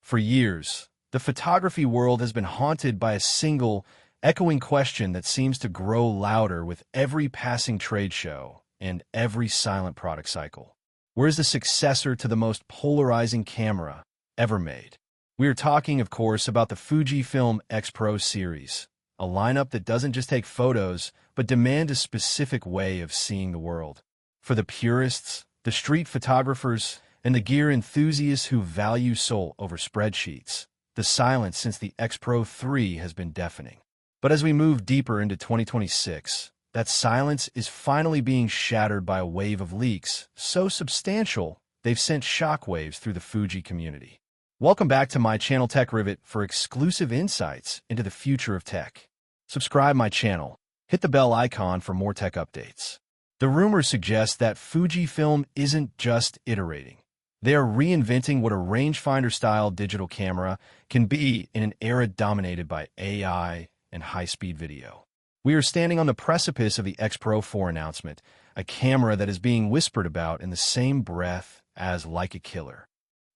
For years, the photography world has been haunted by a single, echoing question that seems to grow louder with every passing trade show and every silent product cycle. Where is the successor to the most polarizing camera ever made? We are talking, of course, about the Fujifilm X-PRO series, a lineup that doesn't just take photos, but demand a specific way of seeing the world. For the purists, the street photographers, and the gear enthusiasts who value soul over spreadsheets, the silence since the X-PRO 3 has been deafening. But as we move deeper into 2026, that silence is finally being shattered by a wave of leaks so substantial they've sent shockwaves through the Fuji community. Welcome back to my channel Tech Rivet for exclusive insights into the future of tech. Subscribe my channel, hit the bell icon for more tech updates. The rumors suggest that Fujifilm isn't just iterating. They are reinventing what a rangefinder-style digital camera can be in an era dominated by AI and high-speed video. We are standing on the precipice of the X-PRO 4 announcement, a camera that is being whispered about in the same breath as Leica Killer.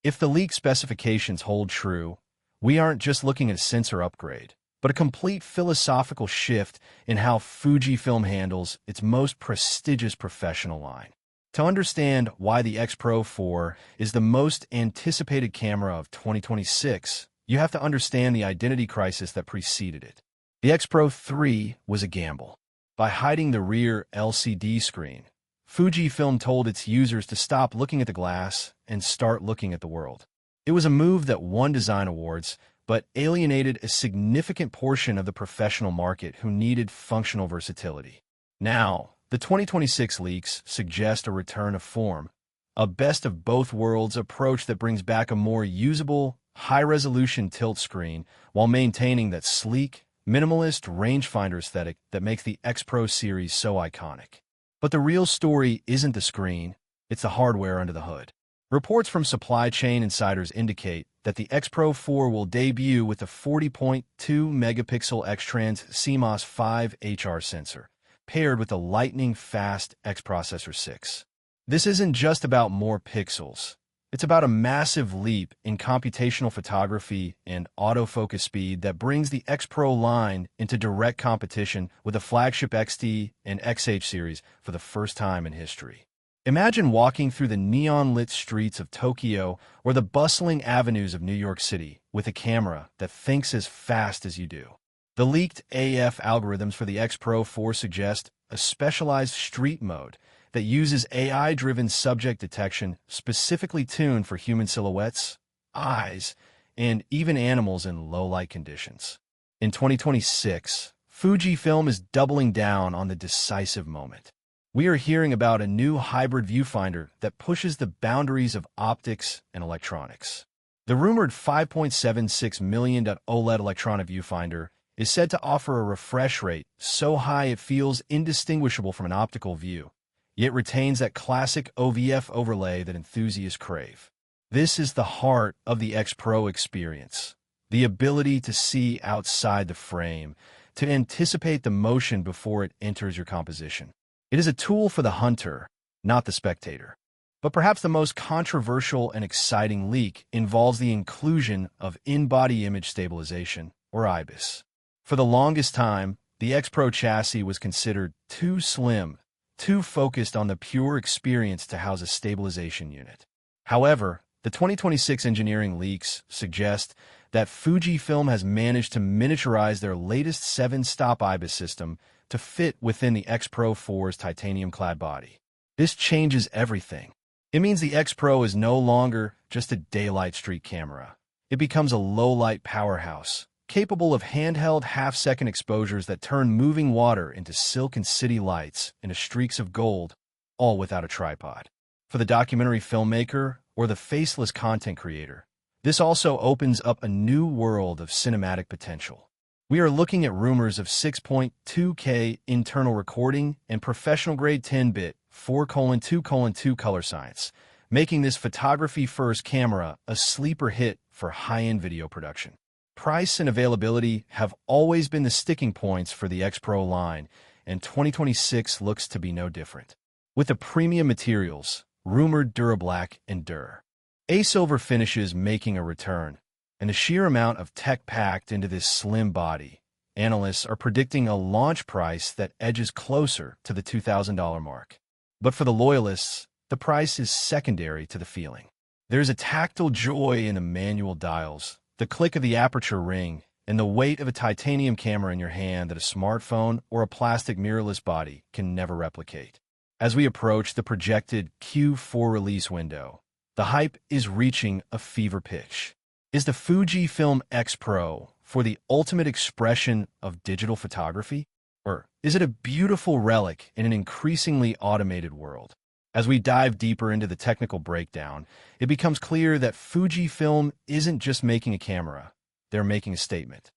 If the leaked specifications hold true, we aren't just looking at a sensor upgrade, but a complete philosophical shift in how Fujifilm handles its most prestigious professional line. To understand why the X-PRO 4 is the most anticipated camera of 2026, you have to understand the identity crisis that preceded it. The X-PRO 3 was a gamble. By hiding the rear LCD screen, Fujifilm told its users to stop looking at the glass and start looking at the world. It was a move that won design awards, but alienated a significant portion of the professional market who needed functional versatility. Now, the 2026 leaks suggest a return of form, a best-of-both-worlds approach that brings back a more usable, high-resolution tilt screen while maintaining that sleek, minimalist rangefinder aesthetic that makes the X-PRO series so iconic. But the real story isn't the screen, it's the hardware under the hood. Reports from supply chain insiders indicate that the X-PRO 4 will debut with a 40.2 megapixel X-Trans CMOS 5 HR sensor, paired with the lightning-fast X Processor 6. This isn't just about more pixels. It's about a massive leap in computational photography and autofocus speed that brings the X-PRO line into direct competition with the flagship XT and XH series for the first time in history. Imagine walking through the neon-lit streets of Tokyo or the bustling avenues of New York City with a camera that thinks as fast as you do. The leaked AF algorithms for the X-PRO 4 suggest a specialized street mode that uses AI-driven subject detection specifically tuned for human silhouettes, eyes, and even animals in low-light conditions. In 2026, Fujifilm is doubling down on the decisive moment. We are hearing about a new hybrid viewfinder that pushes the boundaries of optics and electronics. The rumored 5.76 million OLED electronic viewfinder is said to offer a refresh rate so high it feels indistinguishable from an optical view, yet retains that classic OVF overlay that enthusiasts crave. This is the heart of the X-PRO experience, the ability to see outside the frame, to anticipate the motion before it enters your composition. It is a tool for the hunter, not the spectator. But perhaps the most controversial and exciting leak involves the inclusion of in-body image stabilization, or IBIS. For the longest time, the X-PRO chassis was considered too slim, too focused on the pure experience to house a stabilization unit. However, the 2026 engineering leaks suggest that Fujifilm has managed to miniaturize their latest 7-stop IBIS system to fit within the X-PRO 4's titanium-clad body. This changes everything. It means the X-PRO is no longer just a daylight street camera. It becomes a low-light powerhouse, capable of handheld half-second exposures that turn moving water into silken city lights into streaks of gold, all without a tripod. For the documentary filmmaker or the faceless content creator, this also opens up a new world of cinematic potential. We are looking at rumors of 6.2K internal recording and professional-grade 10-bit 4:2:2 color science, making this photography-first camera a sleeper hit for high-end video production. Price and availability have always been the sticking points for the X-PRO line, and 2026 looks to be no different. With the premium materials, rumored Durablack and Dur A silver finishes making a return, And the sheer amount of tech packed into this slim body, analysts are predicting a launch price that edges closer to the $2,000 mark. But for the loyalists, the price is secondary to the feeling. There's a tactile joy in the manual dials, the click of the aperture ring, and the weight of a titanium camera in your hand that a smartphone or a plastic mirrorless body can never replicate. As we approach the projected Q4 release window, the hype is reaching a fever pitch. Is the Fujifilm X-PRO for the ultimate expression of digital photography? Or is it a beautiful relic in an increasingly automated world? As we dive deeper into the technical breakdown, it becomes clear that Fujifilm isn't just making a camera, they're making a statement.